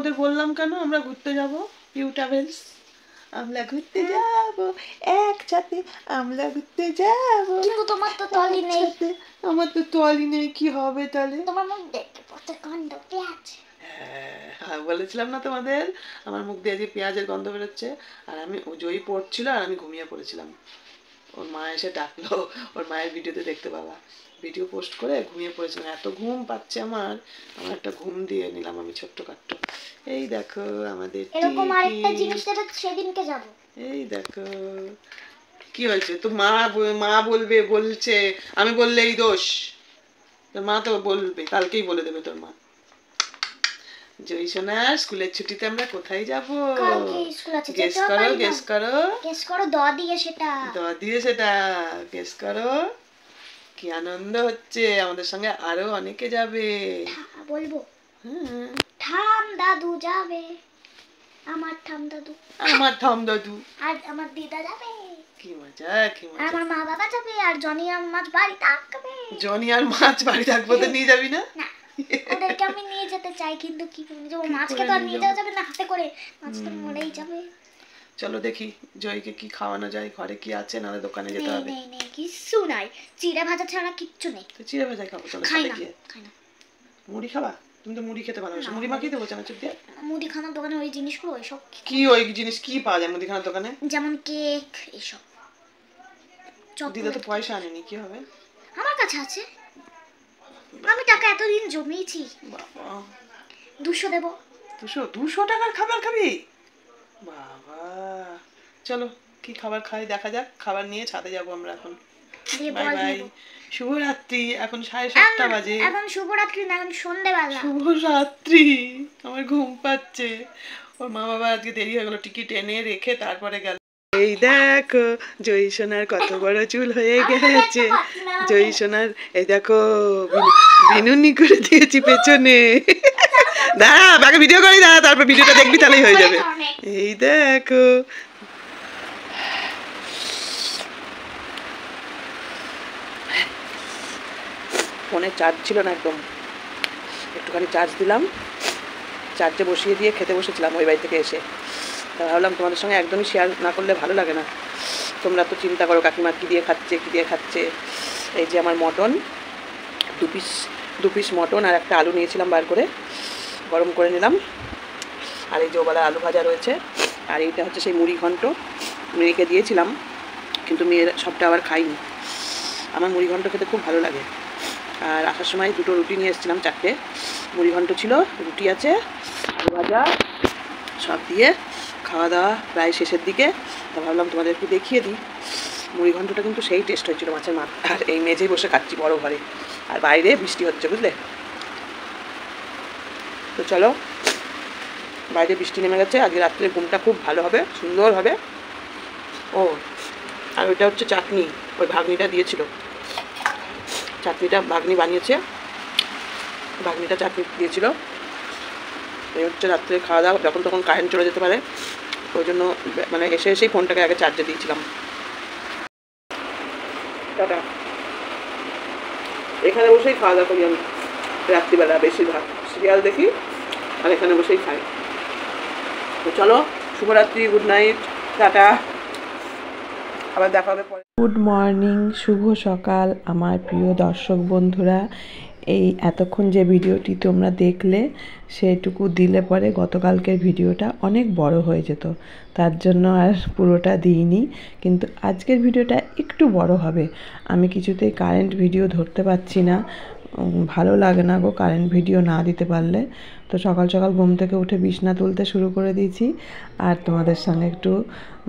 তোমাদের বললাম কেন আমরা ঘুরতে যাব? পিউ ট্রাভেলস, আমরা ঘুরতে যাব একসাথে, আমরা ঘুরতে যাব। কিন্তু তোমার তো টলি নেই। আমার তো টলি নেই, কি হবে তাহলে? তোমার মুখ দেখতে কত গন্ধ পেঁয়াজ। হ্যাঁ বলেছিলাম না তোমাদের আমার মুখ দিয়ে যে পেঁয়াজের গন্ধ বেরোচ্ছে। আর আমি জয়ী পড়ছিল আর আমি ঘুমিয়ে পড়েছিলাম। ওর মা এসে ডাকলো, ওর মায়ের ভিডিওতে দেখতে পাবা, ভিডিও পোস্ট করে ঘুমিয়ে পড়েছিলাম। এত ঘুম পাচ্ছে আমার একটা ঘুম দিয়ে নিলাম আমি ছোট্ট কাট্ট। এই দেখো আমাদের এরকম আরেকটা জিনিস যেটা সেদিনকে যাব। এই দেখো কি হয়েছে, তো মা বলবে বলছে, আমি বললেই দোষ? তোর মা তো বলবে, কালকেই বলে দেবে তোর মা। জয়ী সোনা স্কুলের ছুটিতে আমরা কোথায় যাব? গেস করো গেস করো গেস করো। দ দিয়ে সেটা গেস করো। কি আনন্দ হচ্ছে, আমাদের সঙ্গে আরো অনেকে যাবে। বলবো ঠাম দাদু যাবে, আমার ঠাম দাদু আর আমার দিদা যাবে। কি মজা কি মজা। আমার মা বাবা যাবে আর জনি আর মাছ বাড়ি থাকবে। জনি আর মাছ বাড়ি থাকবো, তো নিয়ে যাবি না? ওদেরকে আমি নিয়ে যেতে চাই, কিন্তু কি করে নিয়ে যাবো? মাছকে তো আর নিয়ে যাওয়া যাবে না হাতে করে, মাছ তো মরেই যাবে। চলো দেখি জয়কে কি খাওয়ানো যায়, ঘরে কি আছে, নাহলে দোকানে যেতে হবে। নেই কিচ্ছু নাই, চিড়ে ভাজা ছাড়া কিচ্ছু নেই। তো চিড়ে ভাজাই খাবো, চলো খাই না। মুড়ি খাবা? তুমি তো মুড়ি খেতে ভালোবাসো, মুড়ি মাখিয়ে দেবো চানাচুর দিয়ে। মুদিখানার দোকানে ওই জিনিসগুলো, ওইসব কি ওই জিনিস কি পাওয়া যায় মুদিখানার দোকানে? যেমন কেক এইসব। দিদা তো পয়সা আনেনি, কি হবে? আমার কাছে আছে, আমি টাকা এতদিন জমিয়েছি। বাবা 200 দেবো। 200 টাকার খাবার খাবি? বাবা চলো কি খাবার খাই দেখা যাক, খাবার নিয়ে ছাদে যাবো আমরা এখন। বাই বাই, শুভরাত্রি। এখন 7:30 বাজে। এখন শুভরাত্রি না, এখন সন্ধ্যেবেলা। শুভরাত্রি, আমার ঘুম পাচ্ছে। ওর মা বাবা আজকে দেরি হয়ে গেল, টিকিট এনে রেখে তারপরে গেল। এই দেখো জয়ী সোনার কত বড় চুল হয়ে গেছে। জয়ী সোনার এই দেখো বিনুনি করে দিয়েছি পেছনে। দাঁড়া আগে ভিডিও করি, দাঁড়া তারপর ভিডিওটা দেখবি তাহলেই হয়ে যাবে। এই দেখো ফোনে চার্জ ছিল না, একটুখানি চার্জ দিলাম, চার্জে বসিয়ে দিয়ে খেতে বসেছিলাম ওই বাড়ি থেকে এসে। তা ভাবলাম তোমাদের সঙ্গে একদমই শেয়ার না করলে ভালো লাগে না। তোমরা তো চিন্তা করো কাকিমা কী দিয়ে খাচ্ছে। এই যে আমার মটন, দু পিস মটন আর একটা আলু নিয়েছিলাম বার করে, গরম করে নিলাম। আর এই যে ওবেলা আলু ভাজা রয়েছে। আর এইটা হচ্ছে সেই মুড়ি ঘন্ট, মেয়েকে দিয়েছিলাম কিন্তু মেয়ের সবটা আবার খাইনি। আমার মুড়ি ঘন্ট খেতে খুব ভালো লাগে। আর আসার সময় 2টো রুটি নিয়ে এসেছিলাম, 4টে মুড়ি ঘন্ট ছিল, রুটি আছে, আলু ভাজা, সব দিয়ে খাওয়া দাওয়া প্রায় শেষের দিকে। তা ভাবলাম তোমাদের একটু দেখিয়ে দিই। মুড়ি ঘন্টটা কিন্তু সেই টেস্ট হয়েছিল, মাছের মাথা। আর এই মেঝেই বসে খাচ্ছি বড় ঘরে, আর বাইরে বৃষ্টি হচ্ছে বুঝলে। তো চলো, বাইরে বৃষ্টি নেমে গেছে, আজকে রাত্রে ঘুমটা খুব ভালো হবে, সুন্দর হবে। ও আর ওইটা হচ্ছে চাটনি, ওই ভাগ্নিটা দিয়েছিল, চাটনিটা ভাগ্নি বানিয়েছে, ভাগ্নিটা চাটনি দিয়েছিল। এই হচ্ছে রাত্রে খাওয়া দাওয়া, যখন তখন কারেন্ট চলে যেতে পারে, ওই জন্য মানে এসেই ফোনটাকে আগে চার্জে দিয়েছিলাম। টাটা। এখানে বসেই খাওয়া দাওয়া করি আমি রাত্রিবেলা, বেশিরভাগ সিরিয়াল দেখি আর এখানে বসেই খাই। তো চলো শুভরাত্রি, গুড নাইট, টাটা, আবার দেখা হবে পরে। গুড মর্নিং, শুভ সকাল আমার প্রিয় দর্শক বন্ধুরা। এই এতক্ষণ যে ভিডিওটি তোমরা দেখলে সেটুকু দিলে পরে গতকালকের ভিডিওটা অনেক বড় হয়ে যেত, তার জন্য আর পুরোটা দিইনি। কিন্তু আজকের ভিডিওটা একটু বড় হবে। আমি কিছুতেই কারেন্ট ভিডিও ধরতে পারছি না, ভালো লাগে না গো কারেন্ট ভিডিও না দিতে পারলে। তো সকাল সকাল ঘুম থেকে উঠে বিছনা তুলতে শুরু করে দিয়েছি, আর তোমাদের সঙ্গে একটু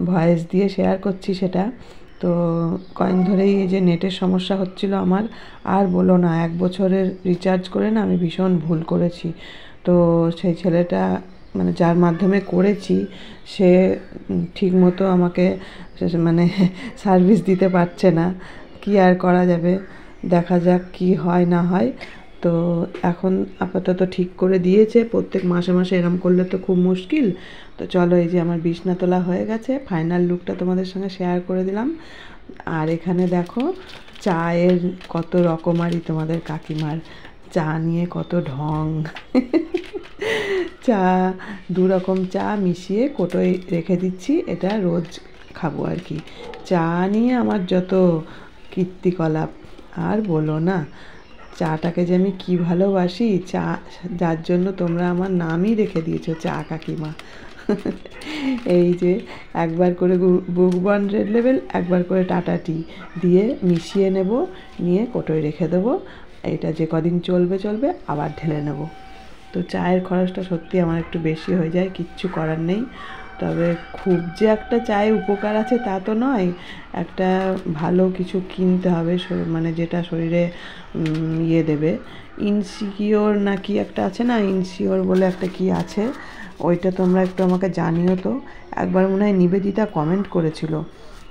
ভয়েস দিয়ে শেয়ার করছি সেটা। তো কয়েন ধরেই এই যে নেটের সমস্যা হচ্ছিল আমার, আর বলো না, 1 বছরের রিচার্জ করে না আমি ভীষণ ভুল করেছি। তো সেই ছেলেটা মানে যার মাধ্যমে করেছি সে ঠিকমতো আমাকে মানে সার্ভিস দিতে পারছে না, কি আর করা যাবে, দেখা যাক কি হয় না হয়। তো এখন আপাতত ঠিক করে দিয়েছে, প্রত্যেক মাসে মাসে এরম করলে তো খুব মুশকিল। তো চলো, এই যে আমার বিছনা তোলা হয়ে গেছে, ফাইনাল লুকটা তোমাদের সঙ্গে শেয়ার করে দিলাম। আর এখানে দেখো চায়ের কত রকমারি, তোমাদের কাকিমার চা নিয়ে কত ঢং। চা 2 রকম চা মিশিয়ে কোটোয় রেখে দিচ্ছি, এটা রোজ খাবো আর কি। চা নিয়ে আমার যত কীর্তিকলাপ আর বলো না। চাটাকে যে আমি কী ভালোবাসি, চা যার জন্য তোমরা আমার নামই রেখে দিয়েছো চা কাকিমা। এই যে একবার করে বুক বন্ড রেড লেবেল, একবার করে টাটা টি দিয়ে মিশিয়ে নেব, নিয়ে কোটোয় রেখে দেবো। এটা যে কদিন চলবে চলবে, আবার ঢেলে নেব। তো চায়ের খরচটা সত্যি আমার একটু বেশি হয়ে যায়, কিচ্ছু করার নেই। তবে খুব যে একটা চায়ে উপকার আছে তা তো নয়, একটা ভালো কিছু কিনতে হবে মানে যেটা শরীরে ইয়ে দেবে। ইনসিকিওর না কি একটা আছে না, ইনসিওর বলে একটা কি আছে, ওইটা তোমরা একটু আমাকে জানিও তো। একবার মনে হয় নিবেদিতা কমেন্ট করেছিল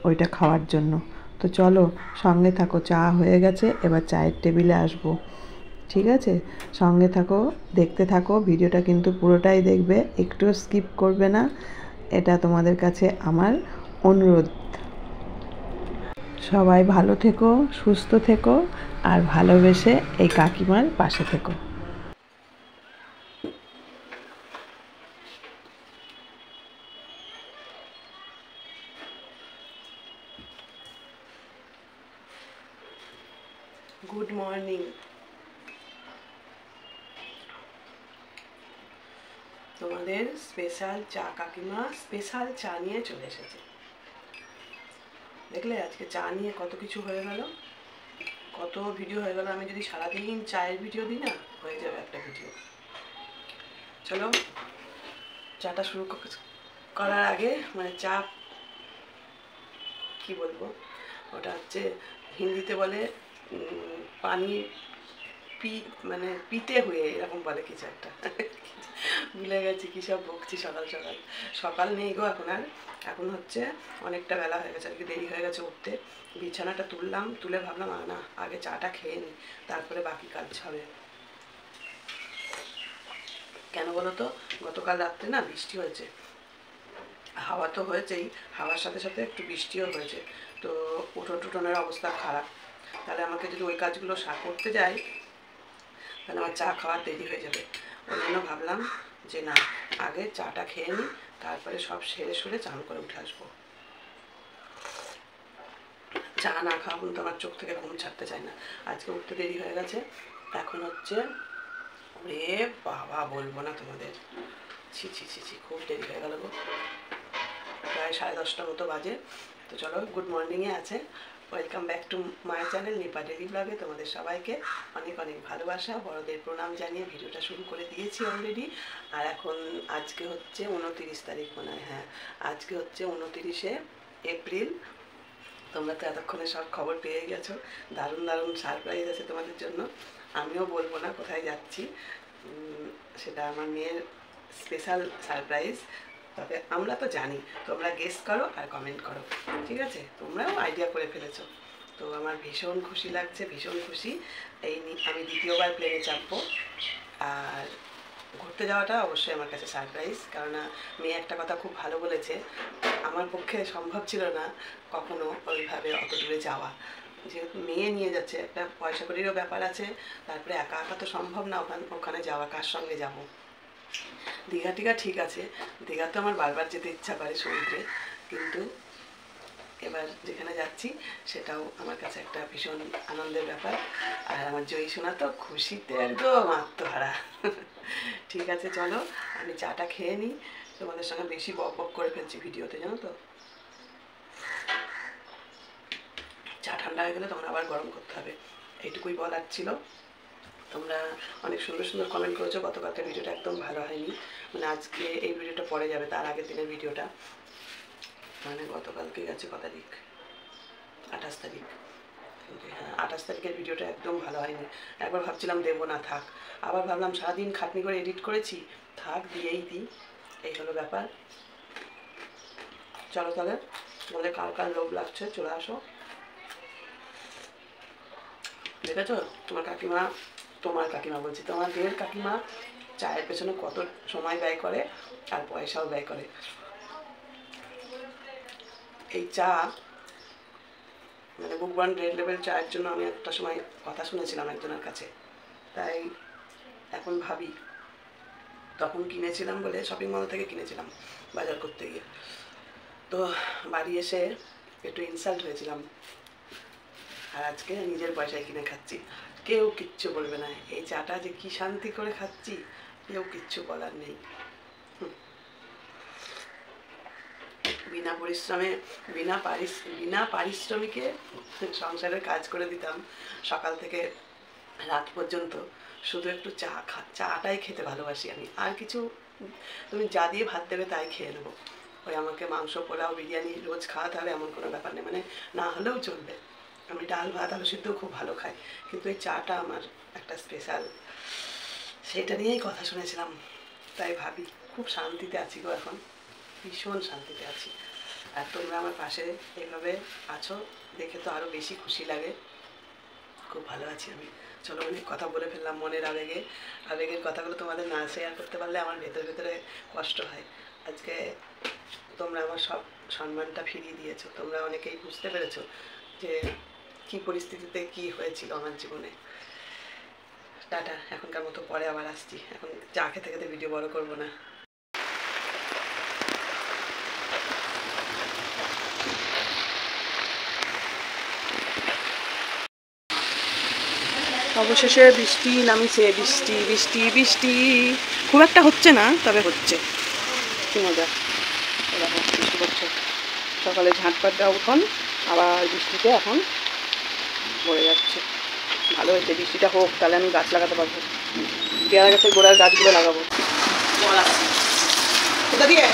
ওইটা খাওয়ার জন্য। তো চলো সঙ্গে থাকো, চা হয়ে গেছে, এবার চায়ের টেবিলে আসবো। ঠিক আছে, সঙ্গে থাকো, দেখতে থাকো ভিডিওটা, কিন্তু পুরোটাই দেখবে, একটুও স্কিপ করবে না, এটা তোমাদের কাছে আমার অনুরোধ। সবাই ভালো থেকো, সুস্থ থেকো, আর ভালোবেসে এই কাকিমার পাশে থেকো। Good morning. তোমাদের স্পেশাল চা কাকিমা স্পেশাল চা নিয়ে চলে এসেছে। দেখলে আজকে চা নিয়ে কত কিছু হয়ে গেল, কত ভিডিও হয়ে গেল। আমি যদি সারাদিন চায়ের ভিডিও দিই না, হয়ে যাবে একটা ভিডিও। চলো চাটা শুরু করার আগে, মানে চা কি বলবো, ওটা হচ্ছে হিন্দিতে বলে পানি মানে পিতে হয়ে এরকম বলে কিছু একটা, ভুলে গেছি কী সব বকছি সকাল সকাল। সকাল নেই গো এখন আর, এখন হচ্ছে অনেকটা বেলা হয়ে গেছে, আজকে দেরি হয়ে গেছে উঠতে। বিছানাটা তুললাম, তুলে ভাবলাম না আগে চাটা খেয়ে নিই, তারপরে বাকি কাজ হবে। কেন বলো তো, গতকাল রাত্রে না বৃষ্টি হয়েছে, হাওয়া তো হয়েছেই, হাওয়ার সাথে সাথে একটু বৃষ্টিও হয়েছে। তো উঠোনের অবস্থা খারাপ, তাহলে আমাকে যদি ওই কাজগুলো করতে যাই তাহলে আমার চা খাওয়ার দেরি হয়ে যাবে। ওই জন্য ভাবলাম যে না, আগে চাটা খেয়ে নিই, তারপরে সব সেরে সুরে চান করে উঠে আসবো। চা না খাওয়া পর্যন্ত আমার চোখ থেকে ঘুম ছাড়তে চায় না। আজকে উঠতে দেরি হয়ে গেছে, এখন হচ্ছে ওরে বাবা বলবো না তোমাদের, ছি ছি ছি ছি, খুব দেরি হয়ে গেল গো, প্রায় 10:30 মতো বাজে। তো চলো, গুড মর্নিংয়ে আছে, welcome back to my channel Nipa daily ব্লগে। তোমাদের সবাইকে অনেক অনেক ভালোবাসা, বড়দের প্রণাম জানিয়ে ভিডিওটা শুরু করে দিয়েছি অলরেডি। আর এখন আজকে হচ্ছে 29 তারিখ মনে হয়, হ্যাঁ আজকে হচ্ছে 29শে এপ্রিল। তোমরা তো এতক্ষণে সব খবর পেয়ে গেছো, দারুণ দারুণ সারপ্রাইজ আছে তোমাদের জন্য। আমিও বলবো না কোথায় যাচ্ছি, সেটা আমার মেয়ের স্পেশাল সারপ্রাইজ। তবে আমরা তো জানি, তোমরা গেস করো আর কমেন্ট করো, ঠিক আছে? তোমরাও আইডিয়া করে ফেলেছো। তো আমার ভীষণ খুশি লাগছে, ভীষণ খুশি। আমি দ্বিতীয়বার প্লেনে চাপবো, আর ঘুরতে যাওয়াটা অবশ্যই আমার কাছে সারপ্রাইজ। কেননা মেয়ে একটা কথা খুব ভালো বলেছে, আমার পক্ষে সম্ভব ছিল না কখনো ওইভাবে অত দূরে যাওয়া। যেহেতু মেয়ে নিয়ে যাচ্ছে, একটা পয়সা কড়িরও ব্যাপার আছে, তারপরে একা একা তো সম্ভব না ওখানে যাওয়া, কার সঙ্গে যাব। দীঘা টিঘা ঠিক আছে, দীঘা তো আমার বারবার যেতে ইচ্ছা করে সমুদ্রে, কিন্তু এবার যেখানে যাচ্ছি সেটাও আমার কাছে একটা ভীষণ আনন্দের ব্যাপার। আর আমার জয়ী সোনা তো খুশিতে একদম আত্মহারা। ঠিক আছে চলো, আমি চাটা খেয়ে নিই, তোমাদের সঙ্গে বেশি বক বক করে ফেলছি ভিডিওতে, জানো তো। চা ঠান্ডা হয়ে গেলে তোমরা আবার গরম করতে হবে, এইটুকুই বলার ছিল। তোমরা অনেক সুন্দর সুন্দর কমেন্ট করেছো, গতকালকে ভিডিওটা একদম ভালো হয়নি, মানে আজকে এই ভিডিওটা পরে যাবে, তার আগের দিনের ভিডিওটা, মানে গতকালকে গেছে কত তারিখ, 28 তারিখ, হ্যাঁ 28 তারিখের ভিডিওটা একদম ভালো হয়নি। একবার ভাবছিলাম দেবো না, থাক, আবার ভাবলাম সারাদিন খাটনি করে এডিট করেছি, থাক দিয়েই দিই, এই হলো ব্যাপার। চলো তাহলে, তোমাদের কার কার লোভ লাগছে চলে আসো। দেখেছো তোমার কাকিমা বলছি, তোমাদের কাকিমা চায়ের পেছনে কত সময় ব্যয় করে আর পয়সাও ব্যয় করে। এই চা মানে বুক ওয়ান রেড লেবেল চায়ের জন্য আমি একটা সময় কথা শুনেছিলাম একজনের কাছে, তাই এখন ভাবি তখন কিনেছিলাম বলে শপিং মল থেকে কিনেছিলাম বাজার করতে গিয়ে। তো বাড়ি এসে একটু ইনসাল্ট হয়েছিলাম, আর আজকে নিজের পয়সায় কিনে খাচ্ছি, কেউ কিচ্ছু বলবে না। এই চাটা যে কি শান্তি করে খাচ্ছি, কেউ কিচ্ছু বলার নেই। বিনা পরিশ্রমে বিনা পারিশ্রমিকে সংসারের কাজ করে দিতাম সকাল থেকে রাত পর্যন্ত। শুধু একটু চাটাই খেতে ভালোবাসি আমি, আর কিছু তুমি যা দিয়ে ভাত দেবে তাই খেয়ে নেবো। ওই আমাকে মাংস পোলাও বিরিয়ানি রোজ খাওয়াতে হবে এমন কোনো ব্যাপার নেই, মানে না হলেও চলবে। আমি ডাল ভাত আলু সিদ্ধ খুব ভালো খাই, কিন্তু এই চাটা আমার একটা স্পেশাল, সেটা নিয়েই কথা শুনেছিলাম। তাই ভাবি খুব শান্তিতে আছি গো, এখন ভীষণ শান্তিতে আছি। আর তোমরা আমার পাশে এইভাবে আছো দেখে তো আরও বেশি খুশি লাগে। খুব ভালো আছি আমি। চলো, অনেক কথা বলে ফেললাম মনের আবেগের কথাগুলো তোমাদের না শেয়ার করতে পারলে আমার ভেতরে কষ্ট হয়। আজকে তোমরা আমার সব সম্মানটা ফিরিয়ে দিয়েছো। তোমরা অনেকেই বুঝতে পেরেছো যে কি পরিস্থিতিতে কি হয়েছিল আমার জীবনে। টাটা, এখনকার মতো পরে আবার আসছি। এখন চা খেতে খেতে ভিডিও বড় করবো না। অবশেষে বৃষ্টি নামিছে, বৃষ্টি বৃষ্টি বৃষ্টি খুব একটা হচ্ছে না, তবে হচ্ছে। কি মজা, বৃষ্টি পড়ছে। সকালে ঝাঁটপাট দেওয়া উঠোন, আবার বৃষ্টিতে এখন পড়ে যাচ্ছে। ভালো হয়েছে বৃষ্টিটা হোক, তাহলে আমি গাছ লাগাতে পারবো। পেয়ারা গাছের গোড়ার গাছগুলো লাগাবো। কোথা দিয়ে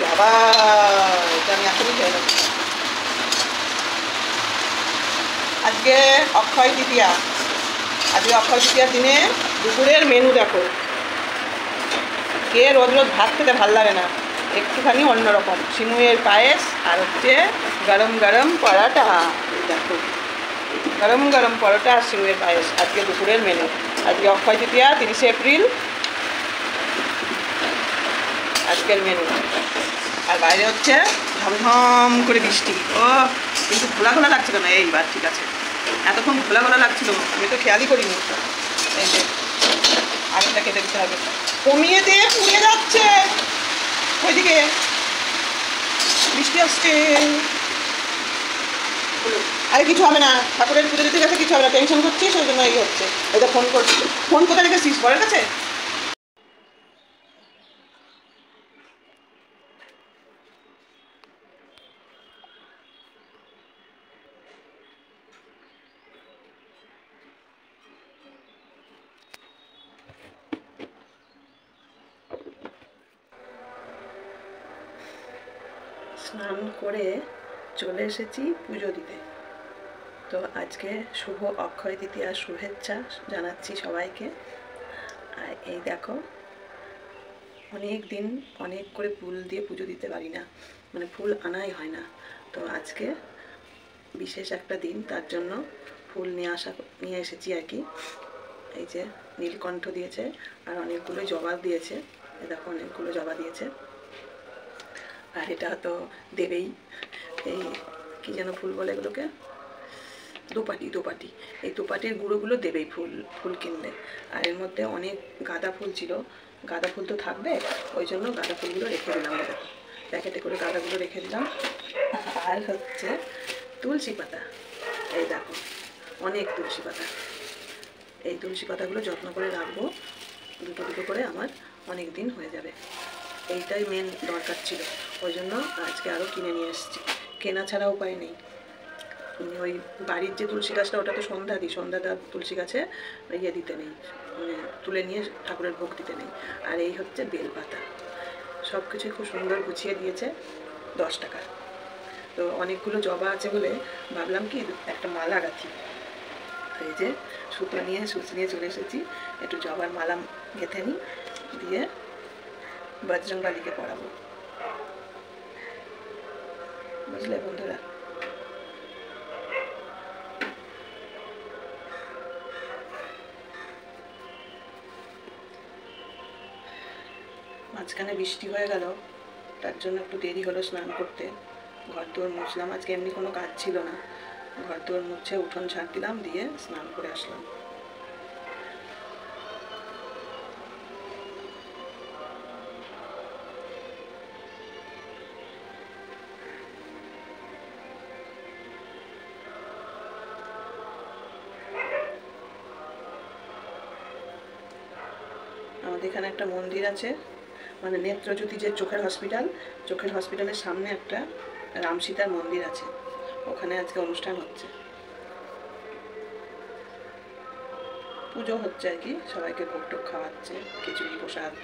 বাবা, এটা আমি এখনই খেয়ে নেবো। আজকে অক্ষয় তৃতীয়া। আজকে অক্ষয় তৃতীয়ার দিনে দুপুরের মেনু দেখো। কে রোজ রোজ ভাত খেতে ভাল লাগে না, একটুখানি অন্যরকম। সিমুয়ের পায়েস আর হচ্ছে গরম গরম পরোটা। দেখো, গরম গরম পরোটা আর সিমুয়ের পায়েস আজকে দুপুরের মেনু। আজকে অক্ষয় তৃতীয়া, 30শে এপ্রিল আজকের মেনু। আর বাইরে হচ্ছে ঝমঝম করে বৃষ্টি। ও কিন্তু খোলা খোলা লাগছিল না, এইবার ঠিক আছে। এতক্ষণ খোলা খোলা লাগছিল, আমি তো খেয়ালই করিনি। এই যে আরেকটা কেটে দিতে হবে, কমিয়ে দিয়ে পুড়ে যাচ্ছে। ওইদিকে বৃষ্টি আসছে। আরে কিছু হবে না, ঠাকুরের পুজো দিতে গেছে কিছু হবে না, টেনশন করছিস ওই জন্য এই হচ্ছে। এটা ফোন করছি, ফোন কোথায় রেখেছিস? বরের কাছে? স্নান করে চলে এসেছি পুজো দিতে। তো আজকে শুভ অক্ষয় তৃতীয়ার শুভেচ্ছা জানাচ্ছি সবাইকে। আর এই দেখো, অনেক দিন অনেক করে ফুল দিয়ে পুজো দিতে পারি না, মানে ফুল আনাই হয় না। তো আজকে বিশেষ একটা দিন, তার জন্য ফুল নিয়ে এসেছি আর কি। এই যে নীলকণ্ঠ দিয়েছে, আর অনেকগুলো জবা দিয়েছে। এই দেখো, অনেকগুলো জবা দিয়েছে। আর এটা তো দেবেই, এই কি যেন ফুল বলে এগুলোকে, দোপাটি। এই দোপাটির গুঁড়োগুলো দেবেই ফুল কিনলে। আর এর মধ্যে অনেক গাঁদা ফুল ছিল, গাঁদা ফুল তো থাকবে, ওই জন্য গাঁদা ফুলগুলো রেখে দিলাম। দেখো, প্যাকেটে করে গাঁদাগুলো রেখে দিলাম। আর হচ্ছে তুলসী পাতা, এই দেখো অনেক তুলসী পাতা। এই তুলসী পাতাগুলো যত্ন করে রাখবো, দুটো দুটো করে আমার অনেক দিন হয়ে যাবে। এইটাই মেন দরকার ছিল, ওই জন্য আজকে আরও কিনে নিয়ে এসেছি। কেনা ছাড়া উপায় নেই। ওই বাড়ির যে তুলসী গাছটা, ওটা তো সন্ধ্যাটা তুলসী গাছে ইয়ে দিতে নেই, মানে তুলে নিয়ে ঠাকুরের ভোগ দিতে নেই। আর এই হচ্ছে বেলপাতা। সব কিছুই খুব সুন্দর গুছিয়ে দিয়েছে, 10 টাকা। তো অনেকগুলো জবা আছে বলে ভাবলাম কি একটা মালা গাঁথি। এই যে সুচ নিয়ে চলে এসেছি, একটু জবার মালা গেঁথে নিই, দিয়ে বজরংবলীকে পড়াবো। বুঝলে বন্ধুরা? মাঝখানে বৃষ্টি হয়ে গেল, তার জন্য একটু দেরি হলো স্নান করতে। ঘর দোর মুছলাম, আজকে এমনি কোনো কাজ ছিল না। ঘর দোর মুছে উঠোন ঝাড় দিলাম, দিয়ে স্নান করে আসলাম। আমাদের এখানে একটা মন্দির আছে, মানে নেত্রজ্যোতি যে চোখের হসপিটালের সামনে একটা রাম সীতার মন্দির আছে, ওখানে আজকে অনুষ্ঠান হচ্ছে, পুজো হচ্ছে আর কি, সবাইকে ভোগ টোগ খাওয়াচ্ছে, খিচুড়ি প্রসাদ।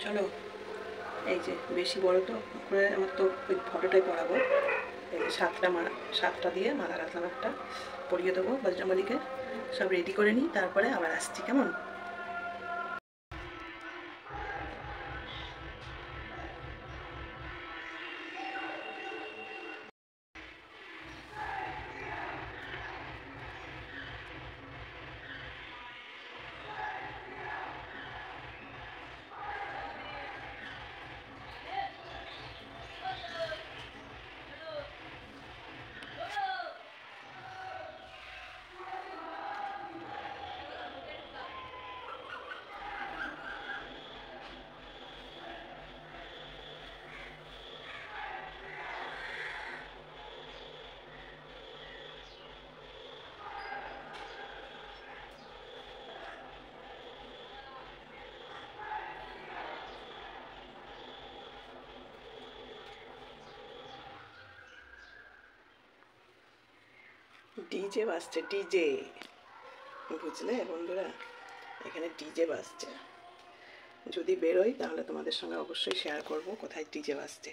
চলো, এই যে বেশি বড় তো করে আমার তো ওই ফটোটাই পরাবো। এই যে 7টা দিয়ে মালা রাখলাম, একটা পরিয়ে দেবো বজরংবলীকে। সব রেডি করে নিই, তারপরে আবার আসছি, কেমন? ডিজে বাজছে, ডিজে, বুঝলে বন্ধুরা, এখানে ডিজে বাজছে। যদি বেরোই তাহলে তোমাদের সঙ্গে অবশ্যই শেয়ার করব কোথায় ডিজে বাজছে।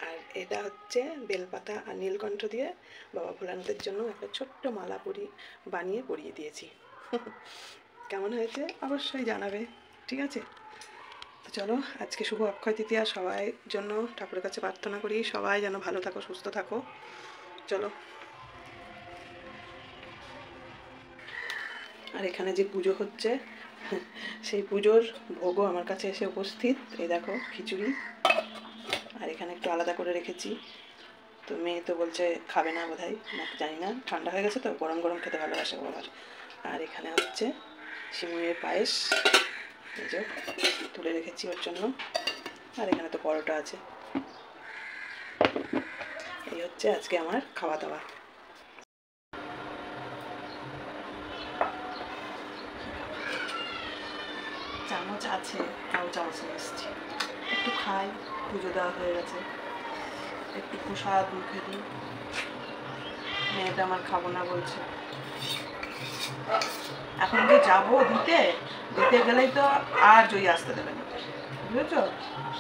আর এটা হচ্ছে বেলপাতা আর নীলকণ্ঠ দিয়ে বাবা ভোলানাথের জন্য একটা ছোট্ট মালা বানিয়ে পরিয়ে দিয়েছি। কেমন হয়েছে অবশ্যই জানাবে, ঠিক আছে? তো চলো, আজকে শুভ অক্ষয় তৃতীয়া, সবাই জন্য ঠাকুরের কাছে প্রার্থনা করি সবাই যেন ভালো থাকো, সুস্থ থাকো। চলো। আর এখানে যে পুজো হচ্ছে সেই পুজোর ভোগও আমার কাছে এসে উপস্থিত। এই দেখো খিচুড়ি, আর এখানে একটু আলাদা করে রেখেছি। তো মেয়ে তো বলছে খাবে না বোধহয়, নাকি জানি না, ঠান্ডা হয়ে গেছে তো, গরম গরম খেতে ভালোবাসে বাবার। আর এখানে হচ্ছে সিমুইয়ের পায়েস, এই যে তুলে রেখেছি ওর জন্য। আর এখানে তো পরোটা আছে। এই হচ্ছে আজকে আমার খাওয়া দাওয়া। চামচ আছে, তাও চামচ নিয়ে এসেছি, একটু খাই, পুজো দেওয়া হয়ে গেছে, একটু প্রসাদ মুখে দিই। মেয়েটা আমার খাবো না বলছে। এখন যে যাবো দিতে গেলেই তো আর জয়ী আসতে দেবে না, বুঝেছো?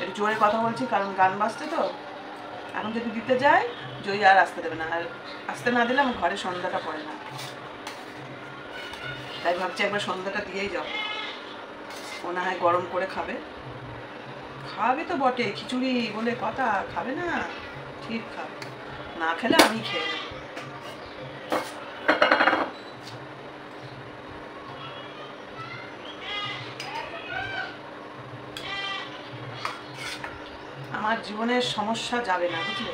একটু জোরে কথা বলছি কারণ গান বাজছে তো। এখন যদি দিতে যাই জয়ী আর আসতে দেবে না, আর আসতে না দিলে আমার ঘরে সন্ধ্যাটা পড়ে না। তাই ভাবছি একবার সন্ধ্যাটা দিয়েই যাবো, ও না হয় গরম করে খাবে তো বটে, খিচুড়ি বলে কথা, খাবে না? ঠিক খাবে, না খেলে আমি খেয়ে নেব। আমার জীবনের সমস্যা যাবে না, বুঝলে?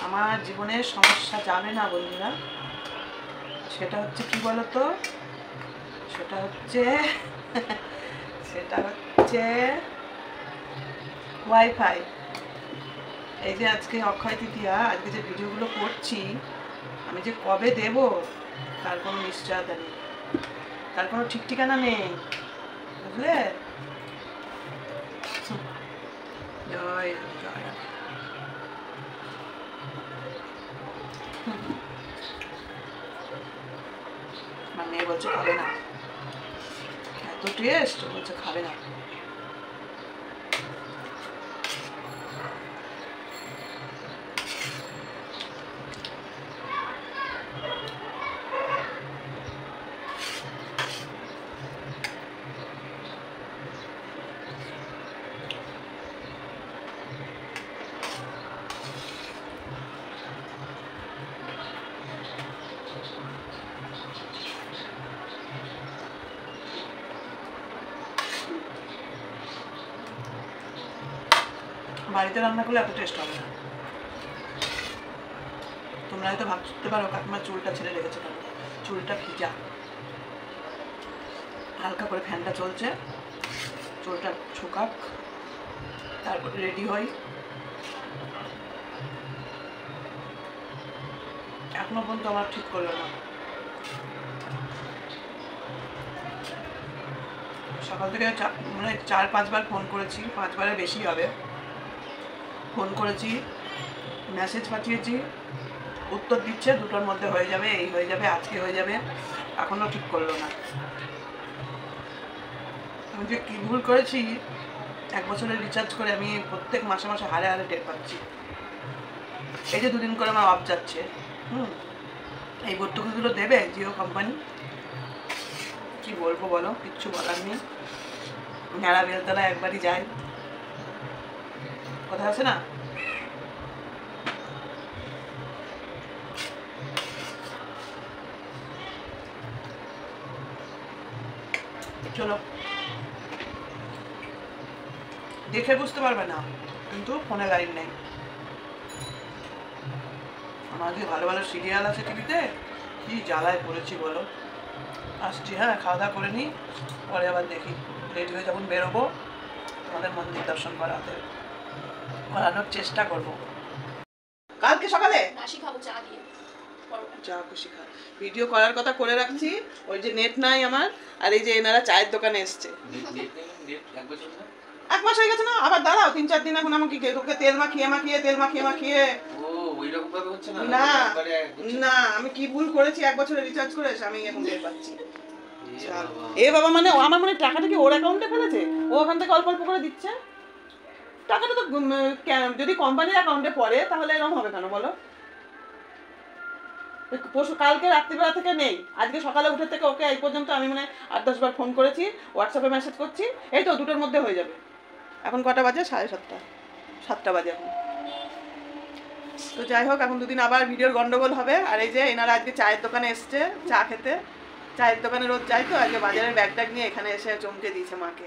আমার জীবনের সমস্যা যাবে না বন্ধুরা। সেটা হচ্ছে কি বলতো, সেটা হচ্ছে ওয়াইফাই। এই যে আজকে অক্ষয় তৃতীয়া, আজকে যে ভিডিওগুলো করছি আমি যে কবে দেব তার কোনো নিশ্চয়তা নেই, তার কোনো ঠিক ঠিকানা নেই, বুঝলে? জয় জয়। আমার মেয়ে বলছে খাবে না, এত টেস্ট, বলছে খাবে না। বাড়িতে রান্না করলে এত টেস্ট হবে না। তোমরা হয়তো ভাবতে পারো কাকিমার চুলটা ছেড়ে রেখেছে কেন, চুলটা ভিজা, হালকা করে ফ্যানটা চলছে, চুলটা শুকাক, তারপরে রেডি হই। এখনো পর্যন্ত আমার ঠিক করলো না। সকাল থেকে মানে 4-5 বার ফোন করেছি, 5 বারের বেশি হবে। ফোন করেছি, মেসেজ পাঠিয়েছি, উত্তর দিচ্ছে 2টোর মধ্যে হয়ে যাবে, এই হয়ে যাবে, আজকে হয়ে যাবে, এখনো ঠিক করলো না। আমি যে কী ভুল করেছি, 1 বছরের রিচার্জ করে আমি প্রত্যেক মাসে মাসে হারে হারে টের পাচ্ছি। এই যে 2 দিন করে আমার অফ যাচ্ছে, এই ভর্তুকিগুলো দেবে জিও কোম্পানি? কি বলবো বলো, কিচ্ছু বলার নেই। মেলা বেলতলা একবারই যায়, কথা আছে না? চলো, দেখে বুঝতে পারবে না, কিন্তু ফোনে লাইন নেই। আমাদের ভালো ভালো সিরিয়াল আছে টিভিতে, কি জ্বালায় পড়েছি বলো। আসছি, হ্যাঁ, খাওয়া দাওয়া করে নিই, পরে আবার দেখি। রেডি হয়ে যখন বেরোবো তোমাদের মন্দির দর্শন করানোর চেষ্টা করবো। কালকে সকালে চা খুশি খা, ভিডিও করার কথা করে রাখছি। ওই যে নেট নাই আমার, আর এই যে এনারা চায়ের দোকানে এসছে। 1 মাস হয়ে গেছে না, আবার দাঁড়াও 3-4 দিন এখন আমাকে তোকে তেল মাখিয়ে না না, আমি কি ভুল করেছি 1 বছরের রিচার্জ করে আমি এখন টের পাচ্ছি। এ বাবা, মানে আমার মনে টাকাটা কি ওর অ্যাকাউন্টে ফেলেছে, ও ওখান থেকে অল্প অল্প করে দিচ্ছে টাকাটা। তো যদি কোম্পানির অ্যাকাউন্টে পড়ে তাহলে এরকম হবে কেন বলো? পরশু কালকে রাত্রিবেলা থেকে নেই, আজকে সকালে উঠে থেকে ওকে এই পর্যন্ত আমি মানে 8-10 বার ফোন করেছি, হোয়াটসঅ্যাপে মেসেজ করছি, এই তো 2টোর মধ্যে হয়ে যাবে। এখন কটা বাজে? 7:30, 7টা বাজে এখন। তো যাই হোক, এখন 2 দিন আবার ভিডিওর গন্ডগোল হবে। আর এই যে এনারা আজকে চায়ের দোকানে এসছে চা খেতে, চায়ের দোকানে রোজ যাই তো, আজকে বাজারের ব্যাগ নিয়ে এখানে এসে চমকে দিয়েছে মাকে,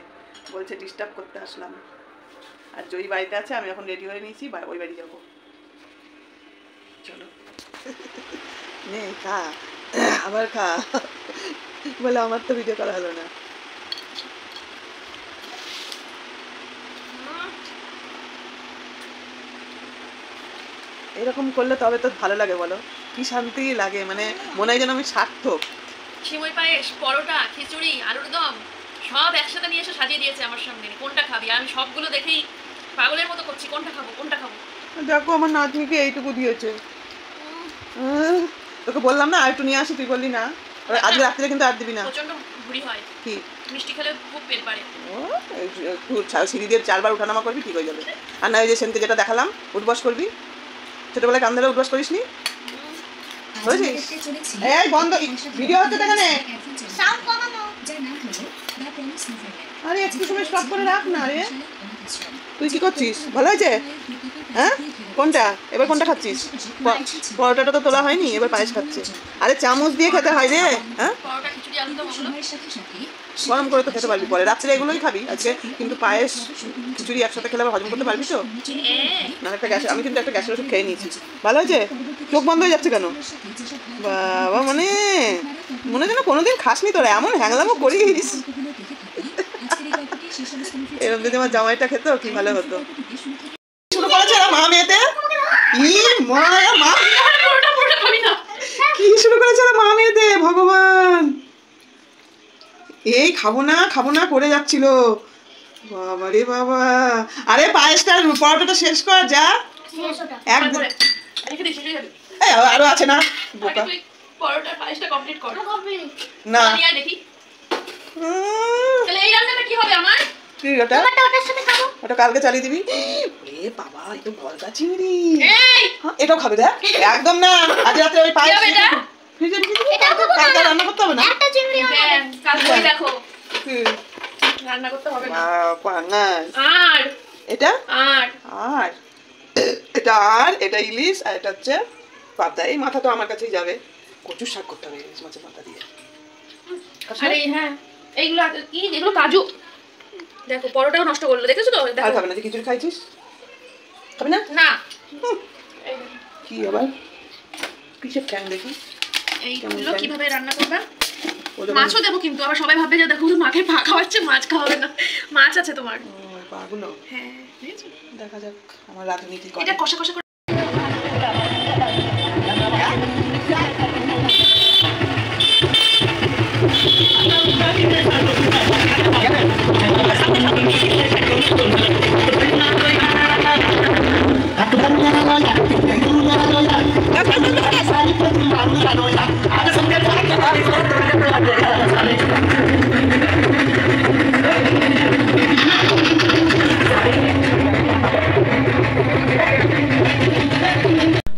বলছে ডিস্টার্ব করতে আসলাম। আর জয়ী বাড়িতে আছে, আমি এখন রেডি হয়ে নিয়েছি, ওই বাড়ি যাবো। চলো নে খা, আবার খা, বলে আমার তো ভিডিও করা হলো না। এরকম করলে তবে তো ভালো লাগে বলো, কি শান্তি লাগে, মানে মনে হয় যেন আমি সার্থক। সিমই পায়েস, পরোটা, খিচুড়ি, আলুর দম সব একসাথে নিয়ে এসে সাজিয়ে দিয়েছে আমার সামনে। কোনটা খাবি? আমি সবগুলো দেখেই পাগলের মতো করছি, কোনটা খাবো কোনটা খাবো। দেখো আমার নাতনিকে এইটুকু দিয়েছে, তোকে বললাম না আর একটু নিয়ে আসি, তুই বললি না। আজকে রাত্রে কিন্তু আর দিবি না, প্রচন্ড ভুঁড়ি হয়, কি মিষ্টি খেলে খুব পেট বাড়ে। সিঁড়ি দিয়ে 4 বার উঠানামা করবি, ঠিক হয়ে যাবে। আর না, ওই যে সেনকে যেটা দেখালাম, উঠবস করবি, ছোটবেলায় কান ধরে উঠবস করিস নি, বুঝেছিস? এই বন্ধ, ভিডিও হচ্ছে এখানে। আরে একটু সময় স্টপ করে রাখ না রে। তুই কি করছিস? ভালো হয়েছে? হ্যাঁ, কোনটা এবার কোনটা খাচ্ছিস? পরোটাটা তো তোলা হয়নি, এবার পায়েস খাচ্ছে। আরে চামচ দিয়ে খেতে হয় রে। হ্যাঁ, গরম করে তো খেতে পারবি, পরে রাত্রে এগুলোই খাবি আজকে। কিন্তু পায়েস খিচুড়ি একসাথে খেলে আবার হজম করতে পারবি তো? না, একটা গ্যাস, আমি কিন্তু একটা গ্যাসের ওষুধ খেয়ে নিয়েছি। ভালো হয়েছে? চোখ বন্ধ হয়ে যাচ্ছে কেন বাবা? মানে মনে হয় যেন কোনোদিন খাসনি তোরা, এমন হ্যাংলামও করিস। এরকম যদি আমার জামাইটা খেতো কি ভালো হতো। শুরু করেছে মা মেয়েতে, কি শুরু করেছে মা মেয়েতে, ভগবান। এই খাবো না করে যাচ্ছিল, বাবা রে বাবা। আরে পায়েসটা, পরোটাটা শেষ কর যা, একদম। আরো আছে না, বোকা। পরোটার পায়েসটা কমপ্লিট কর না, দেখি তাহলে এই রান্নাটা কি হবে আমার? কি ওটা? ওটা কালকে চালিয়ে দিবি। এ বাবা, এই তো গলদা চিংড়ি, এটাও খাবে দেখ। একদম না, আজ রাতে ওই পায়েস ফ্রিজে রেখে দিবি, কালকে রান্না করতে হবে না। একটা চিংড়ি কালকে দেখো রান্না করতে হবে না। আর এটা আর এটা, আর এটা ইলিশ, আর এটা হচ্ছে পাবদা। এই মাথা তো আমার কাছেই যাবে, কচুর শাক করতে হবে ইলিশ মাছের মাথা দিয়ে। আরে হ্যাঁ, এইগুলো কি, এগুলো কাজু। দেখো পরোটাও নষ্ট করলো, দেখেছো তো? আর খাবে না যে খিচুড়ি খাইছিস, খাবে না? না কি আবার কিসের ট্যাং দেখি? এইগুলো কিভাবে রান্না করবা? ওদের মাছও দেবো কিন্তু আবার সবাই ভাববে যে দেখো মাকে পা খাওয়াচ্ছে, মাছ খাওয়াবে না। মাছ আছে তোমার? পাগুলো হ্যাঁ দেখেছো? দেখা যাক আমার রাঁধুনি কি করে। এটা কষা কষা করে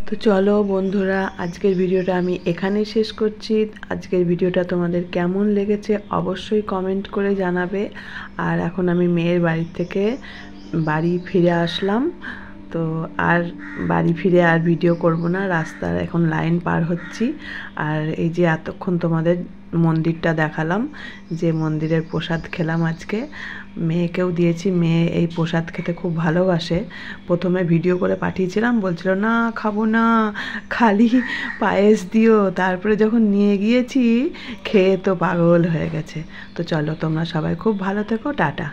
তো চলো বন্ধুরা, আজকের ভিডিওটা আমি এখানেই শেষ করছি। আজকের ভিডিওটা তোমাদের কেমন লেগেছে অবশ্যই কমেন্ট করে জানাবে। আর এখন আমি মেয়ের বাড়ি থেকে বাড়ি ফিরে আসলাম। তো আর বাড়ি ফিরে আর ভিডিও করব না, রাস্তার এখন লাইন পার হচ্ছি। আর এই যে এতক্ষণ তোমাদের মন্দিরটা দেখালাম, যে মন্দিরের প্রসাদ খেলাম আজকে, মেয়েকেও দিয়েছি। মেয়ে এই প্রসাদ খেতে খুব ভালোবাসে। প্রথমে ভিডিও করে পাঠিয়েছিলাম, বলছিল না খাবো না, খালি পায়েস দিও। তারপরে যখন নিয়ে গিয়েছি খেয়ে তো পাগল হয়ে গেছে। তো চলো তোমরা সবাই খুব ভালো থেকো, টাটা।